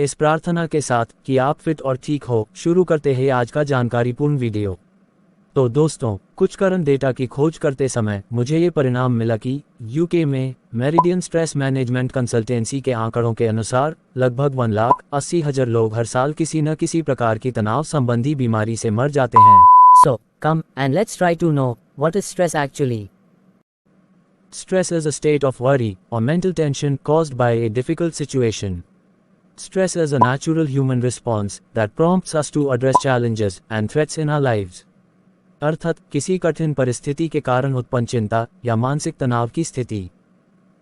इस प्रार्थना के साथ कि आप फिट और ठीक हो, शुरू करते हैं आज का जानकारीपूर्ण वीडियो। तो दोस्तों, कुछ करंट डेटा की खोज करते समय मुझे ये परिणाम मिला कि यूके में मेरिडियन स्ट्रेस मैनेजमेंट कंसल्टेंसी के आंकड़ों के अनुसार लगभग 1,80,000 लोग हर साल किसी न किसी प्रकार की तनाव संबंधी बीमारी से मर जाते हैं। So, come and let's try to know what is stress actually. Stress is a state of worry or mental tension caused by a difficult situation. Stress is a natural human response that prompts us to address challenges and threats in our lives. अर्थात किसी कठिन परिस्थिति के कारण उत्पन्न चिंता या मानसिक तनाव की स्थिति।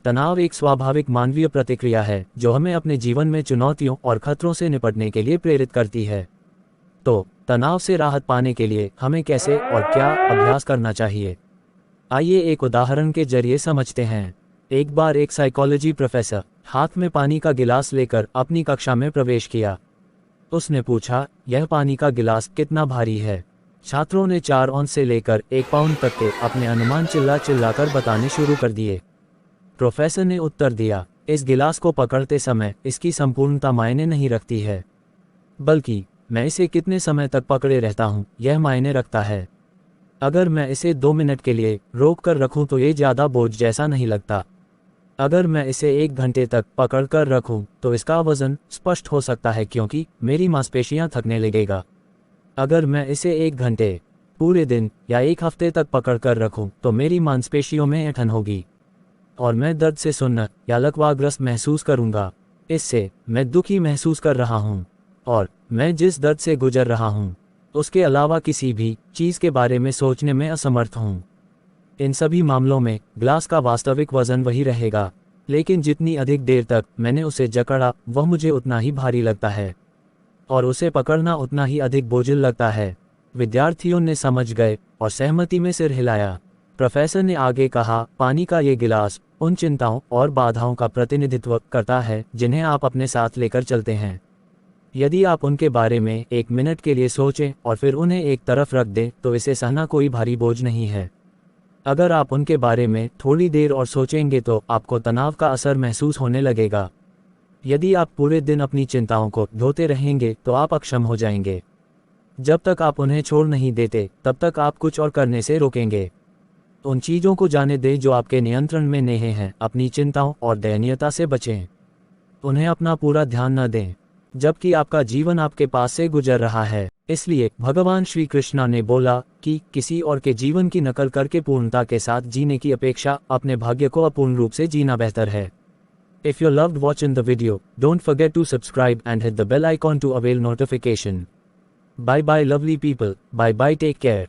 तनाव एक स्वाभाविक मानवीय प्रतिक्रिया है जो हमें अपने जीवन में चुनौतियों और खतरों से निपटने के लिए प्रेरित करती है। तो तनाव से राहत पाने के लिए हमें कैसे और क्या अभ्यास करना चाहिए, आइए एक उदाहरण के जरिए समझते हैं। एक बार एक साइकोलॉजी प्रोफेसर हाथ में पानी का गिलास लेकर अपनी कक्षा में प्रवेश किया। उसने पूछा, यह पानी का गिलास कितना भारी है? छात्रों ने 4 औंस से लेकर 1 पाउंड तक के अपने अनुमान चिल्लाकर बताने शुरू कर दिए। प्रोफेसर ने उत्तर दिया, इस गिलास को पकड़ते समय इसकी संपूर्णता मायने नहीं रखती है, बल्कि मैं इसे कितने समय तक पकड़े रहता हूँ यह मायने रखता है। अगर मैं इसे 2 मिनट के लिए रोक कर रखूँ तो ये ज़्यादा बोझ जैसा नहीं लगता। अगर मैं इसे 1 घंटे तक पकड़ कर रखूँ तो इसका वजन स्पष्ट हो सकता है क्योंकि मेरी मांसपेशियाँ थकने लगेगा। अगर मैं इसे 1 घंटे, पूरे दिन या 1 हफ्ते तक पकड़ कर रखूँ तो मेरी मांसपेशियों में ऐंठन होगी और मैं दर्द से सुन्न या लकवाग्रस्त महसूस करूँगा। इससे मैं दुखी महसूस कर रहा हूँ और मैं जिस दर्द से गुजर रहा हूँ उसके अलावा किसी भी चीज़ के बारे में सोचने में असमर्थ हूँ। इन सभी मामलों में ग्लास का वास्तविक वजन वही रहेगा, लेकिन जितनी अधिक देर तक मैंने उसे जकड़ा वह मुझे उतना ही भारी लगता है और उसे पकड़ना उतना ही अधिक बोझिल लगता है। विद्यार्थियों ने समझ गए और सहमति में सिर हिलाया। प्रोफेसर ने आगे कहा, पानी का ये गिलास उन चिंताओं और बाधाओं का प्रतिनिधित्व करता है जिन्हें आप अपने साथ लेकर चलते हैं। यदि आप उनके बारे में 1 मिनट के लिए सोचें और फिर उन्हें एक तरफ रख दें तो इसे सहना कोई भारी बोझ नहीं है। अगर आप उनके बारे में थोड़ी देर और सोचेंगे तो आपको तनाव का असर महसूस होने लगेगा। यदि आप पूरे दिन अपनी चिंताओं को ढोते रहेंगे तो आप अक्षम हो जाएंगे। जब तक आप उन्हें छोड़ नहीं देते तब तक आप कुछ और करने से रोकेंगे। उन चीज़ों को जाने दें जो आपके नियंत्रण में नहीं हैं। अपनी चिंताओं और दयनीयता से बचें। उन्हें अपना पूरा ध्यान न दें जबकि आपका जीवन आपके पास से गुजर रहा है। इसलिए भगवान श्री कृष्ण ने बोला कि किसी और के जीवन की नकल करके पूर्णता के साथ जीने की अपेक्षा अपने भाग्य को अपूर्ण रूप से जीना बेहतर है। If you loved watching the video, don't forget to subscribe and hit the bell icon to avail notification. Bye bye lovely people, bye bye, take care.